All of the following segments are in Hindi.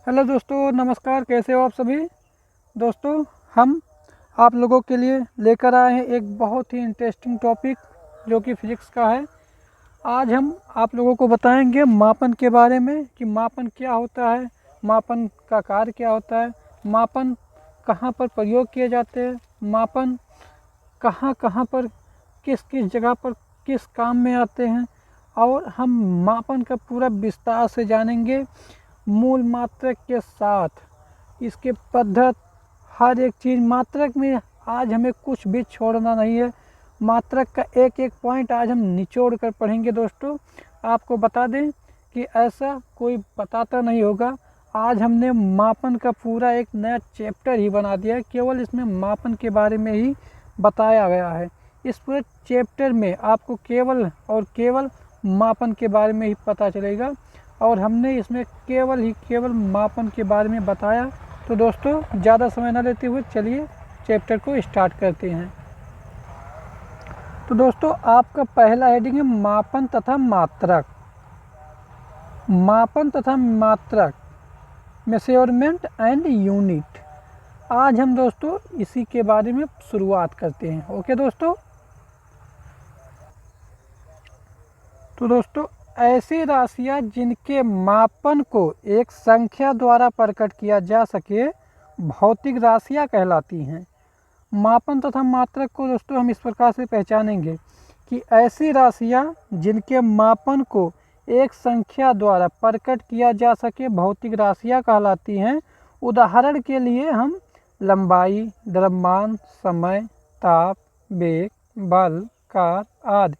हेलो दोस्तों, नमस्कार। कैसे हो आप सभी दोस्तों। हम आप लोगों के लिए लेकर आए हैं एक बहुत ही इंटरेस्टिंग टॉपिक जो कि फिजिक्स का है। आज हम आप लोगों को बताएंगे मापन के बारे में कि मापन क्या होता है, मापन का कार्य क्या होता है, मापन कहाँ पर प्रयोग किए जाते हैं, मापन कहाँ कहाँ पर किस किस जगह पर किस काम में आते हैं, और हम मापन का पूरा विस्तार से जानेंगे मूल मात्रक के साथ। इसके पद्धत हर एक चीज़ मात्रक में आज हमें कुछ भी छोड़ना नहीं है। मात्रक का एक एक पॉइंट आज हम निचोड़ कर पढ़ेंगे दोस्तों। आपको बता दें कि ऐसा कोई बताता नहीं होगा। आज हमने मापन का पूरा एक नया चैप्टर ही बना दिया है, केवल इसमें मापन के बारे में ही बताया गया है। इस पूरे चैप्टर में आपको केवल और केवल मापन के बारे में ही पता चलेगा, और हमने इसमें केवल मापन के बारे में बताया। तो दोस्तों, ज़्यादा समय न लेते हुए चलिए चैप्टर को स्टार्ट करते हैं। तो दोस्तों, आपका पहला हेडिंग है मापन तथा मात्रक। मापन तथा मात्रक, मेजरमेंट एंड यूनिट। आज हम दोस्तों इसी के बारे में शुरुआत करते हैं। ओके दोस्तों। तो दोस्तों, ऐसी राशियाँ जिनके मापन को एक संख्या द्वारा प्रकट किया जा सके भौतिक राशियाँ कहलाती हैं। मापन तथा मात्रक को दोस्तों हम इस प्रकार से पहचानेंगे कि ऐसी राशियाँ जिनके मापन को एक संख्या द्वारा प्रकट किया जा सके भौतिक राशियाँ कहलाती हैं। उदाहरण के लिए हम लंबाई, द्रव्यमान, समय, ताप, वेग, बल, कार्य आदि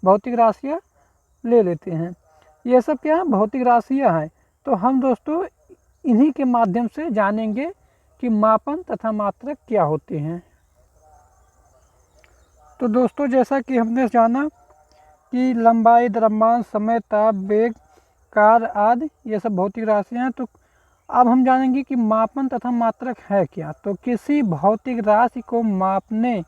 भौतिक राशियाँ ले लेते हैं। ये सब क्या है? भौतिक राशियाँ हैं। तो हम दोस्तों इन्हीं के माध्यम से जानेंगे कि मापन तथा मात्रक क्या होते हैं। तो दोस्तों, जैसा कि हमने जाना कि लंबाई, द्रव्यमान, समय, ताप, वेग, कार्य आदि ये सब भौतिक राशियाँ हैं। तो अब हम जानेंगे कि मापन तथा मात्रक है क्या। तो किसी भौतिक राशि को मापने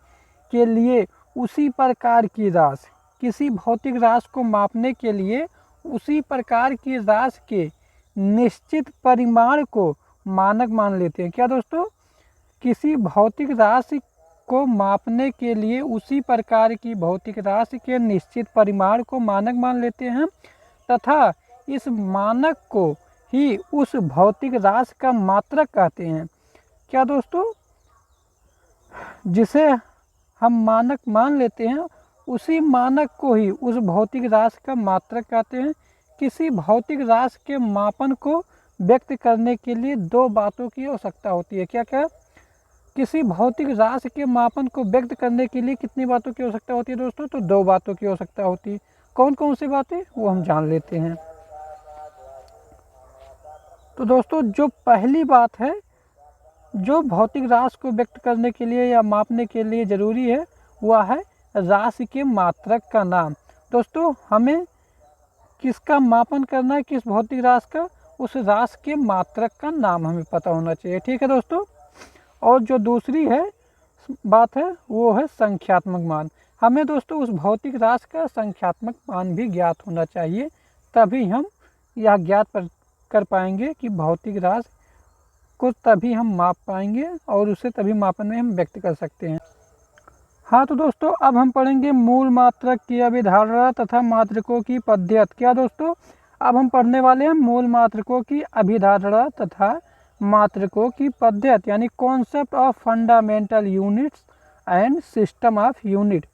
के लिए उसी प्रकार की राशि, किसी भौतिक राशि को मापने के लिए उसी प्रकार की राशि के निश्चित परिमाण को मानक मान लेते हैं। क्या दोस्तों? किसी भौतिक राशि को मापने के लिए उसी प्रकार की भौतिक राशि के निश्चित परिमाण को मानक मान लेते हैं तथा इस मानक को ही उस भौतिक राशि का मात्रक कहते हैं। क्या दोस्तों? जिसे हम मानक मान लेते हैं उसी मानक को ही उस भौतिक राशि का मात्रक कहते हैं। किसी भौतिक राशि के मापन को व्यक्त करने के लिए दो बातों की आवश्यकता होती है। क्या क्या? किसी भौतिक राशि के मापन को व्यक्त करने के लिए कितनी बातों की आवश्यकता होती है दोस्तों? तो दो बातों की आवश्यकता होती है। कौन कौन सी बातें, वो हम जान लेते हैं। तो दोस्तों, जो पहली बात है जो भौतिक राशि को व्यक्त करने के लिए या मापने के लिए ज़रूरी है, वह है राशि के मात्रक का नाम। दोस्तों, हमें किसका मापन करना है, किस भौतिक राशि का? उस राशि के मात्रक का नाम हमें पता होना चाहिए। ठीक है दोस्तों। और जो दूसरी है बात है वो है संख्यात्मक मान। हमें दोस्तों उस भौतिक राशि का संख्यात्मक मान भी ज्ञात होना चाहिए, तभी हम यह ज्ञात कर पाएंगे कि भौतिक राशि को तभी हम माप पाएंगे और उसे तभी मापन में हम व्यक्त कर सकते हैं। हाँ तो दोस्तों, अब हम पढ़ेंगे मूल मात्रक की अभिधारणा तथा मात्रकों की पद्धत। क्या दोस्तों? अब हम पढ़ने वाले हैं मूल मात्रकों की अभिधारणा तथा मात्रकों की पद्धत, यानी concept of fundamental units and system of unit.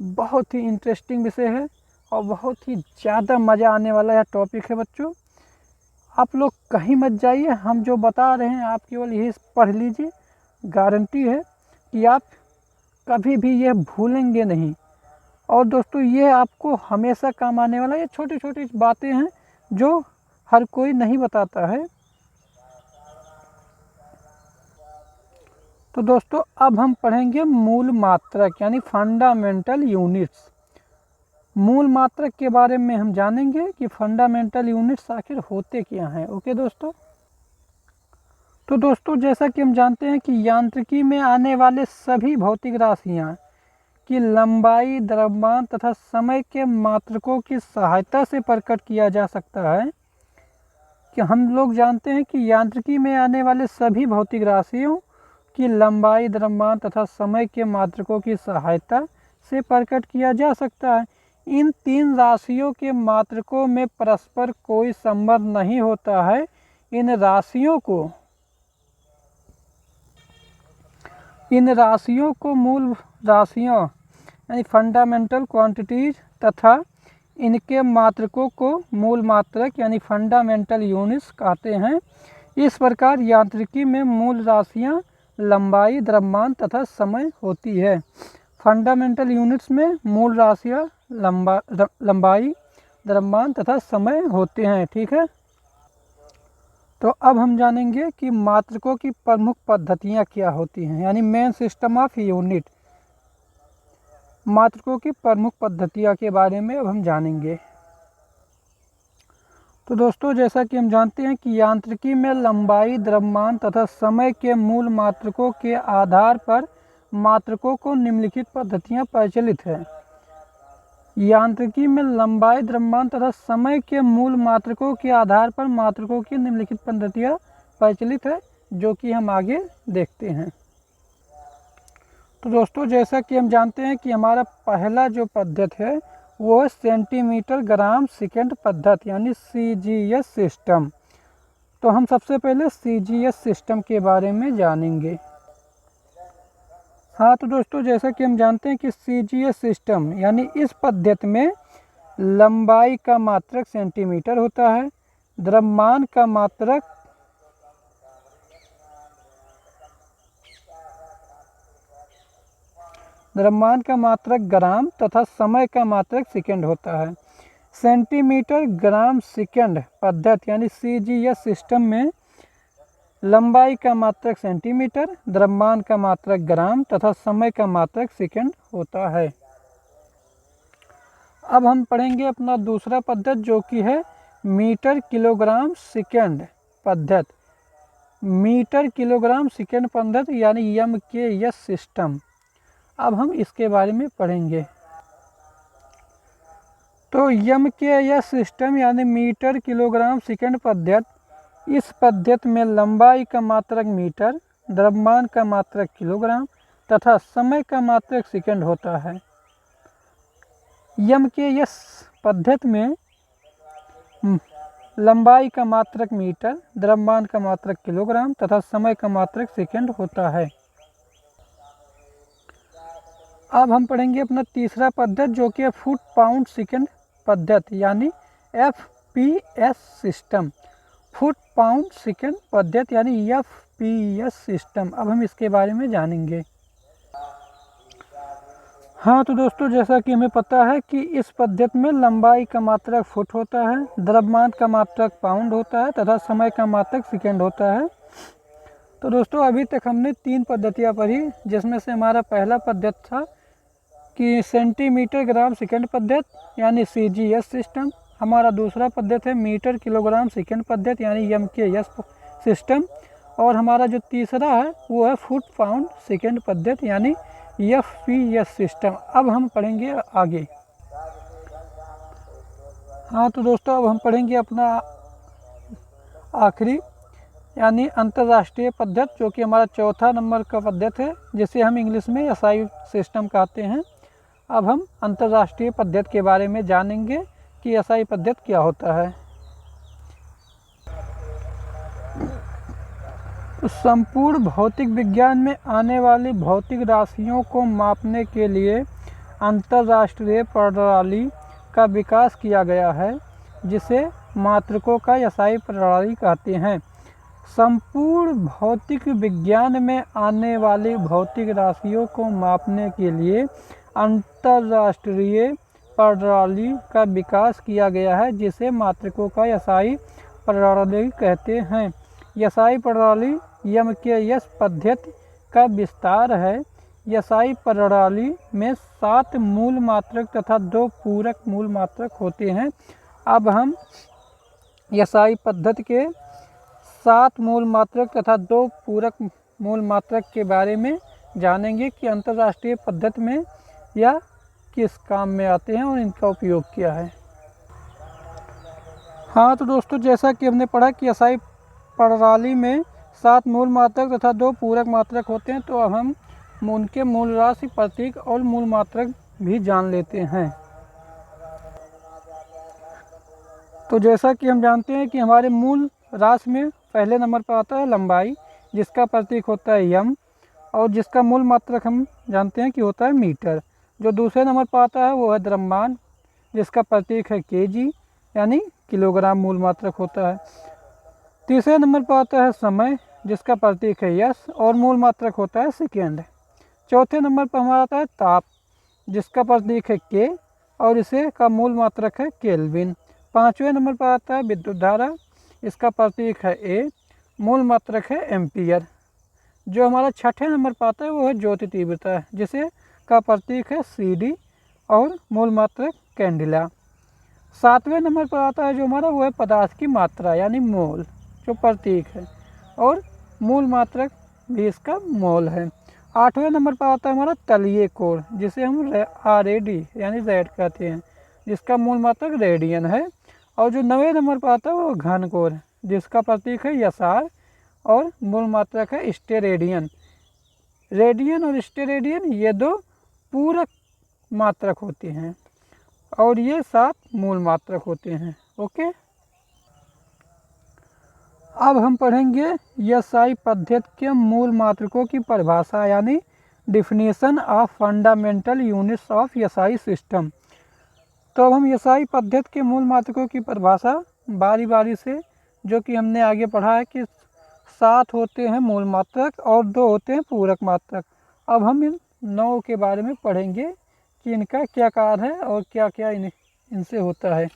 बहुत ही इंटरेस्टिंग विषय है और बहुत ही ज़्यादा मज़ा आने वाला यह टॉपिक है बच्चों। आप लोग कहीं मत जाइए, हम जो बता रहे हैं आप केवल यही पढ़ लीजिए। गारंटी है कि आप कभी भी यह भूलेंगे नहीं। और दोस्तों, ये आपको हमेशा काम आने वाला। ये छोटी छोटी बातें हैं जो हर कोई नहीं बताता है। तो दोस्तों, अब हम पढ़ेंगे मूल मात्रक यानी फंडामेंटल यूनिट्स। मूल मात्रक के बारे में हम जानेंगे कि फंडामेंटल यूनिट्स आखिर होते क्या हैं। ओके दोस्तों। तो दोस्तों, जैसा कि हम जानते हैं कि यांत्रिकी में आने वाले सभी भौतिक राशियाँ की लंबाई, द्रव्यमान तथा समय के मात्रकों की सहायता से प्रकट किया जा सकता है। कि हम लोग जानते हैं कि यांत्रिकी में आने वाले सभी भौतिक राशियों की लंबाई, द्रव्यमान तथा समय के मात्रकों की सहायता से प्रकट किया जा सकता है। इन तीन राशियों के मात्रकों में परस्पर कोई संबंध नहीं होता है। इन राशियों को मूल राशियों यानी फंडामेंटल क्वांटिटीज तथा इनके मात्रकों को मूल मात्रक यानी फंडामेंटल यूनिट्स कहते हैं। इस प्रकार यांत्रिकी में मूल राशियां लंबाई, द्रव्यमान तथा समय होती है। फंडामेंटल यूनिट्स में मूल राशियां लंबाई, द्रव्यमान तथा समय होते हैं। ठीक है, तो अब हम जानेंगे कि मात्रकों की प्रमुख पद्धतियां क्या होती हैं, यानी मेन सिस्टम ऑफ यूनिट। मात्रकों की प्रमुख पद्धतियां के बारे में अब हम जानेंगे। तो दोस्तों, जैसा कि हम जानते हैं कि यांत्रिकी में लंबाई, द्रव्यमान तथा समय के मूल मात्रकों के आधार पर मात्रकों को निम्नलिखित पद्धतियां प्रचलित हैं। यांत्रिकी में लंबाई, द्रव्यमान तथा समय के मूल मात्रकों के आधार पर मात्रकों की निम्नलिखित पद्धतियां प्रचलित है, जो कि हम आगे देखते हैं। तो दोस्तों, जैसा कि हम जानते हैं कि हमारा पहला जो पद्धति है वो है सेंटीमीटर ग्राम सेकेंड पद्धति यानी CGS सिस्टम। तो हम सबसे पहले CGS सिस्टम के बारे में जानेंगे। हाँ, तो दोस्तों, जैसा कि हम जानते हैं कि CGS सिस्टम यानी इस पद्धति में लंबाई का मात्रक सेंटीमीटर होता है, द्रव्यमान का मात्रक ग्राम तथा समय का मात्रक सेकंड होता है। सेंटीमीटर ग्राम सेकंड पद्धति यानी CGS सिस्टम में लंबाई का मात्रक सेंटीमीटर, द्रव्यमान का मात्रक ग्राम तथा समय का मात्रक सेकंड होता है। अब हम पढ़ेंगे अपना दूसरा पद्धति, जो कि है मीटर किलोग्राम सेकंड पद्धति। मीटर किलोग्राम सेकंड पद्धति यानी MKS सिस्टम। अब हम इसके बारे में पढ़ेंगे। तो MKS सिस्टम यानी मीटर किलोग्राम सेकंड पद्धति, इस पद्धति में लंबाई का मात्रक मीटर, द्रव्यमान का मात्रक किलोग्राम तथा समय का मात्रक सेकंड होता है। MKS पद्धति में लंबाई का मात्रक मीटर, द्रव्यमान का मात्रक किलोग्राम तथा समय का मात्रक सेकंड होता है। अब हम पढ़ेंगे अपना तीसरा पद्धति, जो कि फुट पाउंड सेकंड पद्धति यानी FPS system. Foot pound second पद्धति यानी FPS सिस्टम। अब हम इसके बारे में जानेंगे। हाँ, तो दोस्तों, जैसा कि हमें पता है कि इस पद्धति में लंबाई का मात्रक फुट होता है, द्रव्यमान का मात्रक पाउंड होता है तथा समय का मात्रक सेकंड होता है। तो दोस्तों, अभी तक हमने 3 पद्धतियाँ पढ़ी, जिसमें से हमारा पहला पद्धति था कि सेंटीमीटर ग्राम सेकंड पद्धति यानी CGS सिस्टम। हमारा दूसरा पद्धति है मीटर किलोग्राम सेकंड पद्धति यानी MKS सिस्टम। और हमारा जो तीसरा है वो है फुट पाउंड सेकंड पद्धति यानी FPS सिस्टम। अब हम पढ़ेंगे आगे। हाँ, तो दोस्तों, अब हम पढ़ेंगे अपना आखिरी यानी अंतर्राष्ट्रीय पद्धति, जो कि हमारा चौथा नंबर का पद्धति है, जिसे हम इंग्लिश में SI सिस्टम कहते हैं। अब हम अंतर्राष्ट्रीय पद्धति के बारे में जानेंगे कि SI पद्धति क्या होता है। तो संपूर्ण भौतिक विज्ञान में आने वाली भौतिक राशियों को मापने के लिए अंतर्राष्ट्रीय प्रणाली का विकास किया गया है, जिसे मात्रकों का SI प्रणाली कहते हैं। संपूर्ण भौतिक विज्ञान में आने वाली भौतिक राशियों को मापने के लिए अंतर्राष्ट्रीय प्रणाली का विकास किया गया है, जिसे मात्रकों का SI प्रणाली कहते हैं। SI प्रणाली MKS पद्धति का विस्तार है। SI प्रणाली में 7 मूल मात्रक तथा 2 पूरक मूल मात्रक होते हैं। अब हम SI पद्धति के 7 मूल मात्रक तथा 2 पूरक मूल मात्रक के बारे में जानेंगे कि अंतर्राष्ट्रीय पद्धति में या किस काम में आते हैं और इनका उपयोग क्या है। हाँ तो दोस्तों, जैसा कि हमने पढ़ा कि SI प्रणाली में 7 मूल मात्रक तथा 2 पूरक मात्रक होते हैं, तो अब हम उनके मूल राशि, प्रतीक और मूल मात्रक भी जान लेते हैं। तो जैसा कि हम जानते हैं कि हमारे मूल राशि में पहले नंबर पर आता है लंबाई, जिसका प्रतीक होता है यम, और जिसका मूल मात्रक हम जानते हैं कि होता है मीटर। जो दूसरे नंबर पर आता है वो है द्रव्यमान, जिसका प्रतीक है केजी, यानी किलोग्राम मूल मात्रक होता है। तीसरे नंबर पर आता है समय, जिसका प्रतीक है यस, और मूल मात्रक होता है सेकेंड। चौथे नंबर पर हमारा आता है ताप, जिसका प्रतीक है के, और इसे का मूल मात्रक है केल्विन। पाँचवें नंबर पर आता है विद्युत धारा, इसका प्रतीक है ए, मूल मात्रक है एम्पियर। जो हमारा छठे नंबर पर आता है वो है ज्योति तीव्रता, जिसे का प्रतीक है CD, और मूल मात्रक कैंडिला। सातवें नंबर पर आता है जो हमारा वो है पदार्थ की मात्रा, यानी मोल, जो प्रतीक है, और मूल मात्रक भी इसका मोल है। आठवें नंबर पर आता है हमारा तलीय कोण, जिसे हम RAD यानी रेड कहते हैं, जिसका मूल मात्रक रेडियन है। और जो 9वें नंबर पर आता है वो घन कोण, जिसका प्रतीक है SR, और मूल मात्रक है स्टेरेडियन। रेडियन और स्टेरेडियन ये 2 पूरक मात्रक होते हैं, और ये 7 मूल मात्रक होते हैं। ओके, अब हम पढ़ेंगे SI पद्धति के मूल मात्रकों की परिभाषा, यानी definition of fundamental units of SI system. तो अब हम SI पद्धति के मूल मात्रकों की परिभाषा बारी बारी से, जो कि हमने आगे पढ़ा है कि 7 होते हैं मूल मात्रक और 2 होते हैं पूरक मात्रक। अब हम इन 9 के बारे में पढ़ेंगे कि इनका क्या कार्य है और क्या क्या इनसे होता है।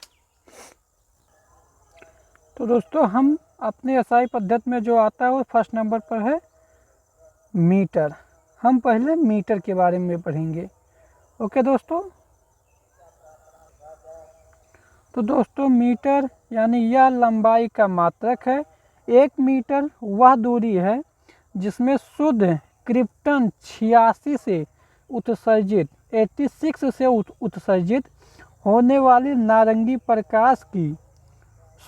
तो दोस्तों, हम अपने SI पद्धति में जो आता है वो फर्स्ट नंबर पर है मीटर। हम पहले मीटर के बारे में पढ़ेंगे। ओके दोस्तों, तो दोस्तों मीटर यानी यह लंबाई का मात्रक है। 1 मीटर वह दूरी है जिसमें शुद्ध क्रिप्टन 86 से उत्सर्जित 86 से उत्सर्जित होने वाली नारंगी प्रकाश की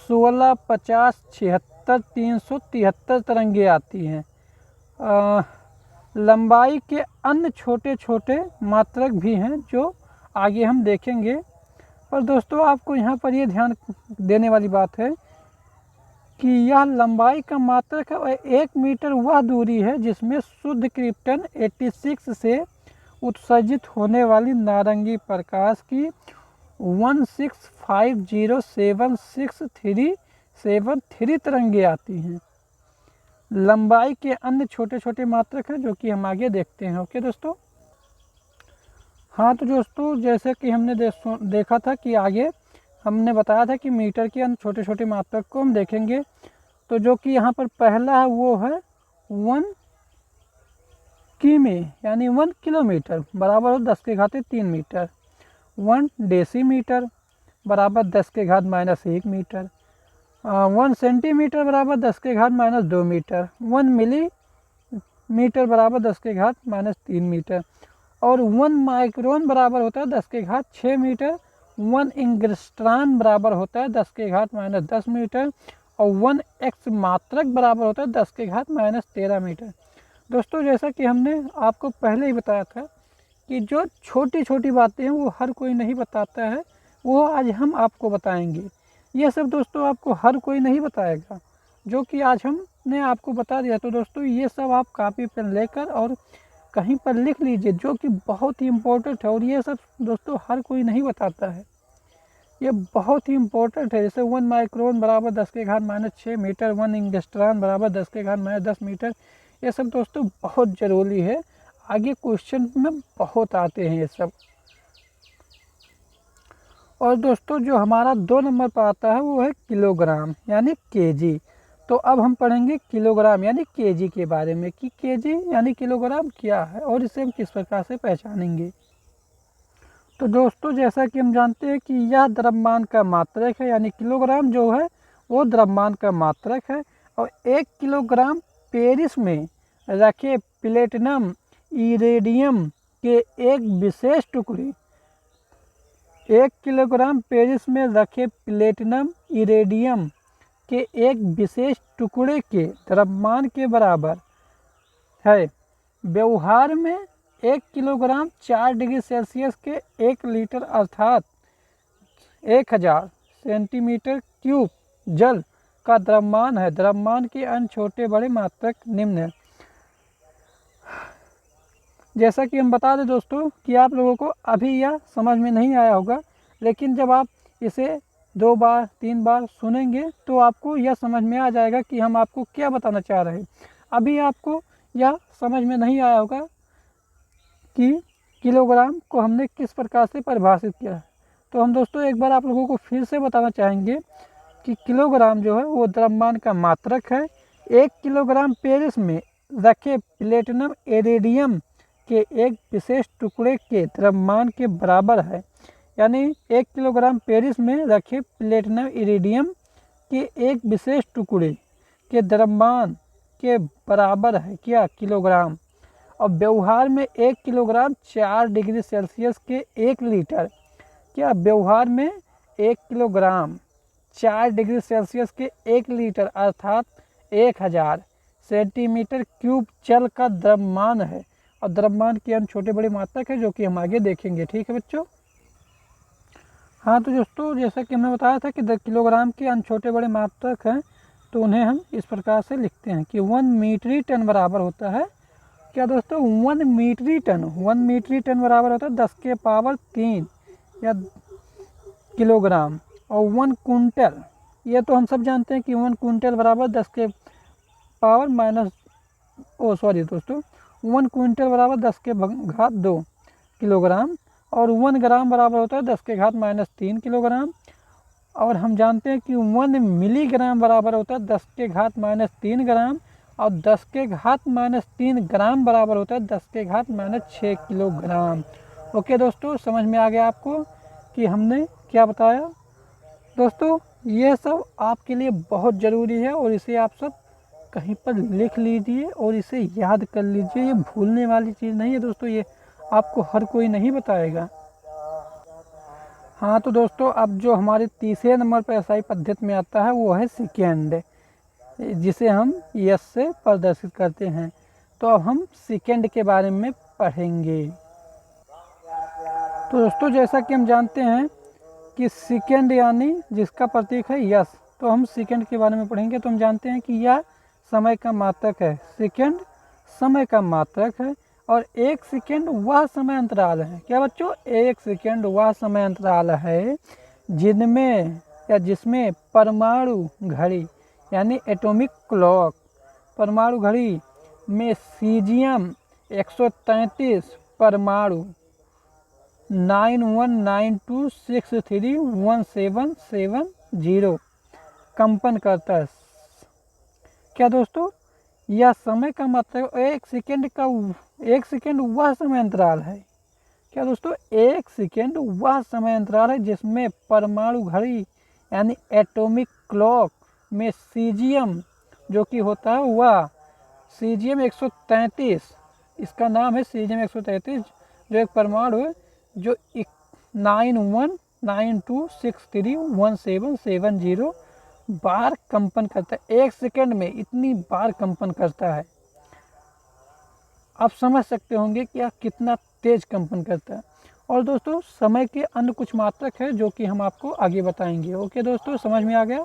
16, 50, 76, 373 तरंगे आती हैं। लंबाई के अन्य छोटे छोटे मात्रक भी हैं जो आगे हम देखेंगे। पर दोस्तों, आपको यहाँ पर ये ध्यान देने वाली बात है कि यह लंबाई का मात्रक है और 1 मीटर वह दूरी है जिसमें शुद्ध क्रिप्टन 86 से उत्सर्जित होने वाली नारंगी प्रकाश की 165076373 तरंगे आती हैं। लंबाई के अन्य छोटे छोटे मात्रक हैं जो कि हम आगे देखते हैं। ओके दोस्तों, हाँ तो दोस्तों, जैसे कि हमने देखा था कि आगे हमने बताया था कि मीटर के अन्य छोटे छोटे मात्रक को हम देखेंगे। तो जो कि यहाँ पर पहला है वो है 1 किमी, यानी 1 किलोमीटर बराबर हो 10⁻³ मीटर। 1 डेसीमीटर बराबर 10⁻⁻1 मीटर। 1 सेंटीमीटर बराबर 10⁻⁻2 मीटर। 1 मिलीमीटर बराबर 10⁻⁻3 मीटर। और 1 माइक्रोन बराबर होता है 10⁻6 मीटर। 1 एंगस्ट्रॉम बराबर होता है 10⁻10 मीटर। और 1 एक्स मात्रक बराबर होता है 10⁻13 मीटर। दोस्तों, जैसा कि हमने आपको पहले ही बताया था कि जो छोटी छोटी बातें हैं वो हर कोई नहीं बताता है, वो आज हम आपको बताएंगे। ये सब दोस्तों आपको हर कोई नहीं बताएगा, जो कि आज हमने आपको बता दिया। तो दोस्तों, ये सब आप कॉपी पेन लेकर और कहीं पर लिख लीजिए, जो कि बहुत ही इम्पोर्टेंट है। और ये सब दोस्तों हर कोई नहीं बताता है, ये बहुत ही इम्पोर्टेंट है। जैसे 1 माइक्रोन बराबर 10⁻6 मीटर, 1 एंगस्ट्रॉम बराबर 10⁻10 मीटर। ये सब दोस्तों बहुत ज़रूरी है, आगे क्वेश्चन में बहुत आते हैं ये सब। और दोस्तों, जो हमारा 2 नंबर पर आता है वो है किलोग्राम, यानी केजी। तो अब हम पढ़ेंगे किलोग्राम यानी केजी के बारे में कि केजी यानी किलोग्राम क्या है और इसे हम किस प्रकार से पहचानेंगे। तो दोस्तों, जैसा कि हम जानते हैं कि यह द्रव्यमान का मात्रक है, यानी किलोग्राम जो है वो द्रव्यमान का मात्रक है। और 1 किलोग्राम पेरिस में रखे प्लेटिनम इरेडियम के एक विशेष टुकड़े 1 किलोग्राम पेरिस में रखे प्लेटिनम इरेडियम के एक विशेष टुकड़े के द्रव्यमान के बराबर है। व्यवहार में 1 किलोग्राम 4 डिग्री सेल्सियस के 1 लीटर अर्थात 1000 सेंटीमीटर क्यूब जल का द्रव्यमान है। द्रव्यमान के अन्य छोटे बड़े मात्रक निम्न है। जैसा कि हम बता दें दोस्तों कि आप लोगों को अभी यह समझ में नहीं आया होगा, लेकिन जब आप इसे 2 बार 3 बार सुनेंगे तो आपको यह समझ में आ जाएगा कि हम आपको क्या बताना चाह रहे हैं। अभी आपको यह समझ में नहीं आया होगा कि किलोग्राम को हमने किस प्रकार से परिभाषित किया है। तो हम दोस्तों एक बार आप लोगों को फिर से बताना चाहेंगे कि किलोग्राम जो है वो द्रव्यमान का मात्रक है। 1 किलोग्राम पेरिस में रखे प्लेटिनम इरेडियम के एक विशेष टुकड़े के द्रव्यमान के बराबर है। यानी 1 किलोग्राम पेरिस में रखे प्लेटिनम इरेडियम के एक विशेष टुकड़े के द्रव्यमान के बराबर है क्या, किलोग्राम। और व्यवहार में 1 किलोग्राम 4 डिग्री सेल्सियस के 1 लीटर, क्या व्यवहार में 1 किलोग्राम 4 डिग्री सेल्सियस के 1 लीटर अर्थात 1000 सेंटीमीटर क्यूब जल का द्रव्यमान है। और द्रव्यमान के अन्य छोटे बड़े मात्रक है जो कि हम आगे देखेंगे। ठीक है बच्चों। हाँ तो दोस्तों जैसा कि हमने बताया था कि 10 किलोग्राम के अन्य छोटे बड़े मात्रक हैं, तो उन्हें हम इस प्रकार से लिखते हैं कि 1 मीट्रिक टन बराबर होता है क्या दोस्तों, 1 मीट्रिक टन। 1 मीट्रिक टन बराबर होता है 10 के पावर 3 या किलोग्राम। और 1 कुंटल, ये तो हम सब जानते हैं कि 1 कुंटल बराबर 10 के पावर माइनस दोस्तों 1 क्विंटल बराबर 10 के घात 2 किलोग्राम। और 1 ग्राम बराबर होता है 10 के घात -3 किलोग्राम। और हम जानते हैं कि 1 मिलीग्राम बराबर होता है 10 के घात -3 ग्राम। और 10 के घात -3 ग्राम बराबर होता है 10 के घात -6 किलोग्राम। ओके दोस्तों, समझ में आ गया आपको कि हमने क्या बताया। दोस्तों ये सब आपके लिए बहुत ज़रूरी है और इसे आप सब कहीं पर लिख लीजिए और इसे याद कर लीजिए। ये भूलने वाली चीज़ नहीं है दोस्तों, ये आपको हर कोई नहीं बताएगा। हाँ तो दोस्तों अब जो हमारे तीसरे नंबर पर एसआई पद्धति में आता है वो है सेकेंड, जिसे हम यस से प्रदर्शित करते हैं। तो अब हम सेकेंड के बारे में पढ़ेंगे। तो दोस्तों जैसा कि हम जानते हैं कि सेकेंड यानी जिसका प्रतीक है यस, तो हम सेकेंड के बारे में पढ़ेंगे। तो हम जानते हैं कि यह समय का मात्रक है। सेकेंड समय का मात्रक है और 1 सेकेंड वह समय अंतराल है। क्या बच्चों, 1 सेकेंड वह समय अंतराल है जिनमें या जिसमें परमाणु घड़ी यानी एटॉमिक क्लॉक, परमाणु घड़ी में सीजियम 133 परमाणु 9192631770 कंपन करता है। क्या दोस्तों, यह समय का मतलब 1 सेकेंड वह समय अंतराल है। क्या दोस्तों, 1 सेकेंड वह समय अंतराल है जिसमें परमाणु घड़ी यानी एटॉमिक क्लॉक में सीजियम जो कि होता है वह सीजियम 133, इसका नाम है सीजियम 133, जो एक परमाणु है जो 9192631770 बार कंपन करता है। 1 सेकेंड में इतनी बार कंपन करता है। आप समझ सकते होंगे कि यह कितना तेज कंपन करता है। और दोस्तों समय के अन्य कुछ मात्रक है जो कि हम आपको आगे बताएंगे। ओके दोस्तों, समझ में आ गया।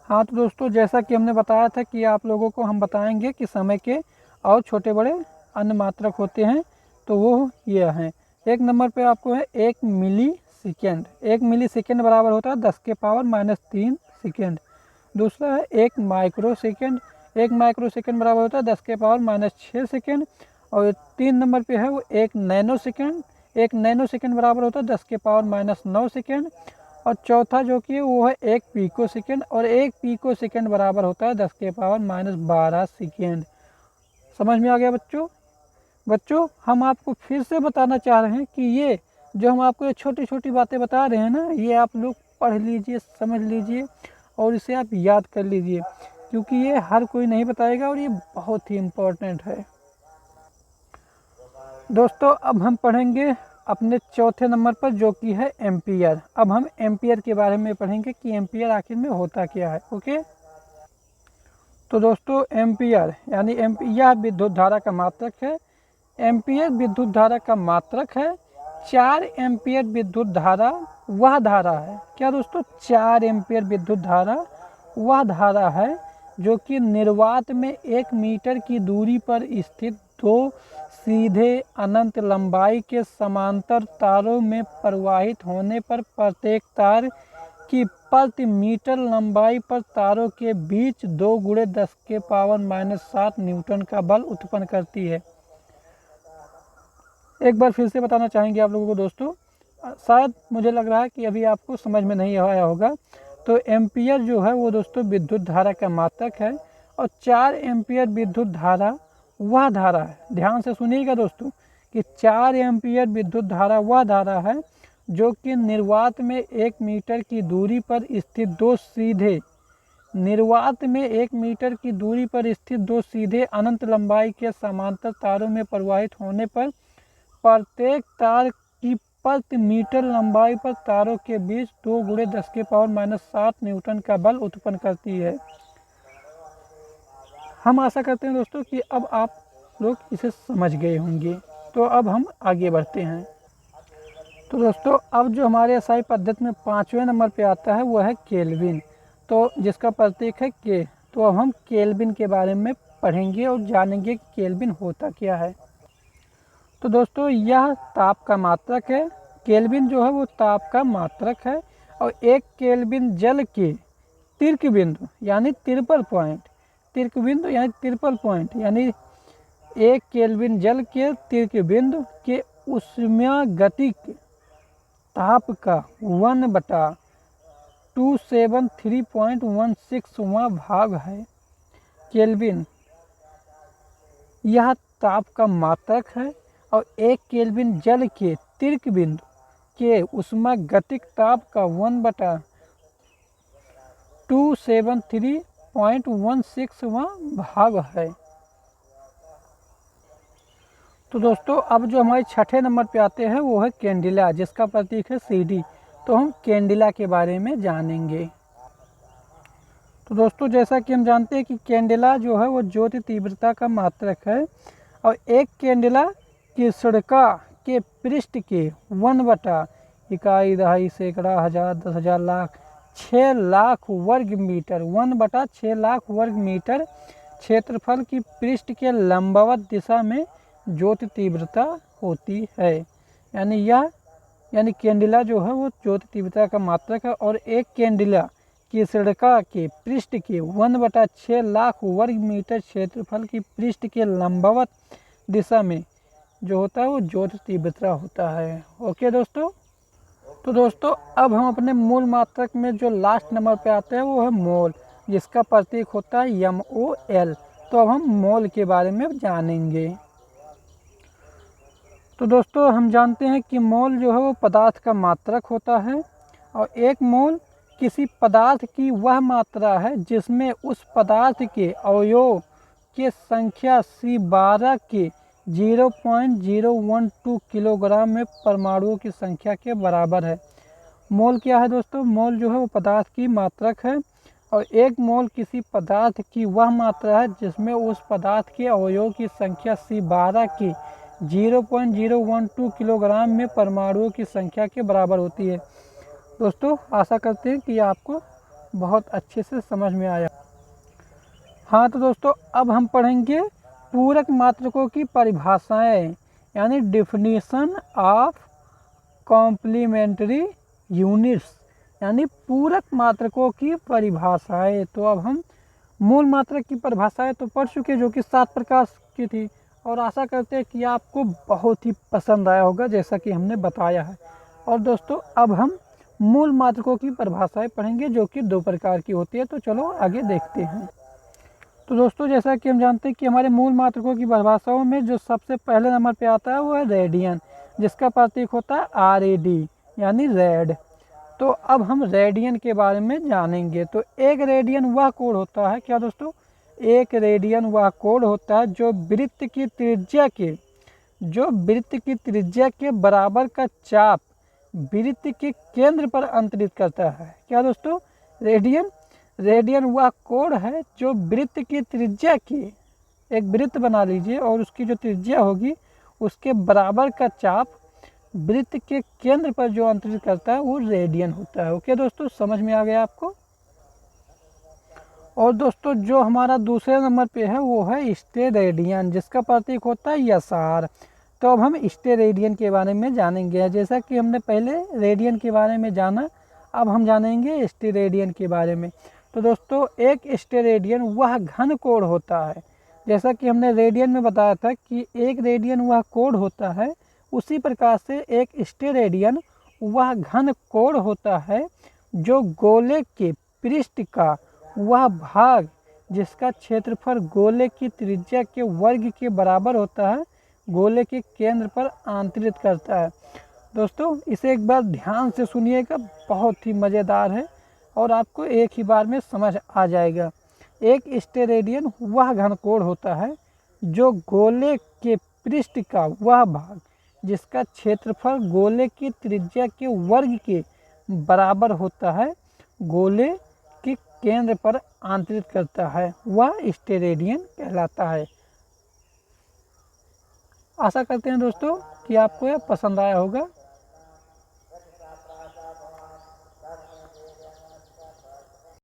हाँ तो दोस्तों जैसा कि हमने बताया था कि आप लोगों को हम बताएंगे कि समय के और छोटे बड़े अन्य मात्रक होते हैं, तो वो ये हैं। 1 नंबर पे आपको है 1 मिली सेकेंड। 1 मिली सेकेंड बराबर होता है 10 के पावर -3 सेकेंड। दूसरा है 1 माइक्रो सेकेंड। 1 माइक्रो सेकेंड बराबर होता है 10 के पावर -6 सेकेंड। और 3 नंबर पे है वो 1 नैनो सेकेंड। 1 नैनो सेकेंड बराबर होता है 10 के पावर -9 सेकेंड। और चौथा जो कि वो है 1 पीको सेकेंड। और 1 पीको सेकेंड बराबर होता है 10 के पावर -12 सेकेंड। समझ में आ गया बच्चों, हम आपको फिर से बताना चाह रहे हैं कि ये जो हम आपको ये छोटी छोटी बातें बता रहे हैं ना, ये आप लोग पढ़ लीजिए, समझ लीजिए और इसे आप याद कर लीजिए, क्योंकि ये हर कोई नहीं बताएगा और ये बहुत ही इम्पोर्टेंट है। दोस्तों अब हम पढ़ेंगे अपने चौथे नंबर पर जो कि है एम्पियर। अब हम एम्पियर के बारे में पढ़ेंगे कि एम्पियर आखिर में होता क्या है। ओके, तो दोस्तों एम्पियर यानी यह विद्युत धारा का मात्रक है। एम्पियर विद्युत धारा का मात्रक है। 4 एम्पियर विद्युत धारा वह धारा है, क्या दोस्तों, 4 एम्पियर विद्युत धारा वह धारा है जो कि निर्वात में 1 मीटर की दूरी पर स्थित 2 सीधे अनंत लंबाई के समांतर तारों में प्रवाहित होने पर प्रत्येक तार की प्रति मीटर लंबाई पर तारों के बीच 2 × 10⁻⁻7 न्यूटन का बल उत्पन्न करती है। एक बार फिर से बताना चाहेंगे आप लोगों को दोस्तों, शायद मुझे लग रहा है कि अभी आपको समझ में नहीं आया होगा। तो एम्पियर जो है वो दोस्तों विद्युत धारा का मात्रक है और 4 एम्पियर विद्युत धारा वह धारा है, ध्यान से सुनिएगा दोस्तों, कि 4 एम्पियर विद्युत धारा वह धारा है जो कि निर्वात में 1 मीटर की दूरी पर स्थित 2 सीधे निर्वात में 1 मीटर की दूरी पर स्थित 2 सीधे अनंत लंबाई के समांतर तारों में प्रवाहित होने पर प्रत्येक तार की प्रति मीटर लंबाई पर तारों के बीच 2 × 10⁻⁻7 न्यूटन का बल उत्पन्न करती है। हम आशा करते हैं दोस्तों कि अब आप लोग इसे समझ गए होंगे। तो अब हम आगे बढ़ते हैं। तो दोस्तों अब जो हमारे एसआई पद्धति में 5वें नंबर पे आता है वो है केल्विन, तो जिसका प्रतीक है के। तो अब हम केल्विन के बारे में पढ़ेंगे और जानेंगे कि केल्विन होता क्या है। तो दोस्तों यह ताप का मात्रक है। केल्विन जो है वो ताप का मात्रक है और 1 केल्विन जल के तिर्क बिंदु यानी ट्रिपल पॉइंट यानी 1 केल्विन जल के तिर्क बिंदु के उष्मागतिक ताप का 1/273.16वां भाग है। केल्विन यह ताप का मात्रक है और 1 केल्विन जल के तिर्क बिंदु के उष्मागतिक ताप का 1/273.16वां भाग है। तो दोस्तों अब जो हमारे 6ठे नंबर पे आते हैं वो है कैंडिला, जिसका प्रतीक है CD। तो हम कैंडिला के बारे में जानेंगे। तो दोस्तों जैसा कि हम जानते हैं कि कैंडिला जो है वो ज्योति तीव्रता का मात्रक है और 1 कैंडिला की सड़का के पृष्ठ के 1/, इकाई, दहाई, सैकड़ा, हजार, 10,000, लाख, 6 लाख वर्ग मीटर 1/6 लाख वर्ग मीटर क्षेत्रफल की पृष्ठ के लंबवत दिशा में ज्योति तीव्रता होती है। यानी कैंडिला जो है वो ज्योति तीव्रता का मात्रक है और 1 कैंडिला की सड़का के पृष्ठ के 1/6 लाख वर्ग मीटर क्षेत्रफल की पृष्ठ के लंबवत दिशा में जो होता है वो ज्योति तीव्रता होता है। ओके दोस्तों, तो दोस्तों अब हम अपने मूल मात्रक में जो लास्ट नंबर पे आते हैं वो है मोल, जिसका प्रतीक होता है MOL। तो अब हम मोल के बारे में जानेंगे। तो दोस्तों हम जानते हैं कि मोल जो है वो पदार्थ का मात्रक होता है और 1 मोल किसी पदार्थ की वह मात्रा है जिसमें उस पदार्थ के अवयव के संख्या C12 के 0.012 किलोग्राम में परमाणुओं की संख्या के बराबर है। मोल क्या है दोस्तों, मोल जो है वो पदार्थ की मात्रक है और 1 मोल किसी पदार्थ की वह मात्रा है जिसमें उस पदार्थ के अवयव की संख्या C12 की 0.012 किलोग्राम में परमाणुओं की संख्या के बराबर होती है। दोस्तों आशा करते हैं कि आपको बहुत अच्छे से समझ में आया। हाँ तो दोस्तों अब हम पढ़ेंगे पूरक मात्रकों की परिभाषाएं यानी डिफिनीशन ऑफ कॉम्प्लीमेंट्री यूनिट्स यानी पूरक मात्रकों की परिभाषाएं। तो अब हम मूल मात्रक की परिभाषाएं तो पढ़ चुके जो कि 7 प्रकार की थी और आशा करते हैं कि आपको बहुत ही पसंद आया होगा जैसा कि हमने बताया है। और दोस्तों अब हम मूल मात्रकों की परिभाषाएं पढ़ेंगे जो कि 2 प्रकार की होती है। तो चलो आगे देखते हैं। तो दोस्तों जैसा कि हम जानते हैं कि हमारे मूल मात्रकों की परिभाषाओं में जो सबसे पहले नंबर पे आता है वो है रेडियन, जिसका प्रतीक होता है RAD यानी रेड। तो अब हम रेडियन के बारे में जानेंगे। तो 1 रेडियन वह कोण होता है, क्या दोस्तों, 1 रेडियन वह कोण होता है जो वृत्त की त्रिज्या के जो वृत्त की त्रिज्या के बराबर का चाप वृत्त के केंद्र पर अंतरित करता है। क्या दोस्तों? रेडियन। रेडियन वह कोण है जो वृत्त की त्रिज्या की, एक वृत्त बना लीजिए और उसकी जो त्रिज्या होगी उसके बराबर का चाप वृत्त के केंद्र पर जो अंतरित करता है वो रेडियन होता है। ओके दोस्तों, समझ में आ गया आपको। और दोस्तों जो हमारा दूसरे नंबर पे है वो है स्टेरेडियन, जिसका प्रतीक होता है SR। तो अब हम स्टेरेडियन के बारे में जानेंगे। जैसा कि हमने पहले रेडियन के बारे में जाना, अब हम जानेंगे स्टेरेडियन के बारे में। तो दोस्तों एक स्टेरेडियन वह घन कोण होता है, जैसा कि हमने रेडियन में बताया था कि एक रेडियन वह कोण होता है, उसी प्रकार से एक स्टेरेडियन वह घन कोण होता है जो गोले के पृष्ठ का वह भाग जिसका क्षेत्रफल गोले की त्रिज्या के वर्ग के बराबर होता है गोले के केंद्र पर आंतरित करता है। दोस्तों इसे एक बार ध्यान से सुनिएगा, बहुत ही मज़ेदार है और आपको एक ही बार में समझ आ जाएगा। एक स्टेरेडियन वह घनकोण होता है जो गोले के पृष्ठ का वह भाग जिसका क्षेत्रफल गोले की त्रिज्या के वर्ग के बराबर होता है गोले के केंद्र पर आंतरित करता है, वह स्टेरेडियन कहलाता है। आशा करते हैं दोस्तों कि आपको यह पसंद आया होगा।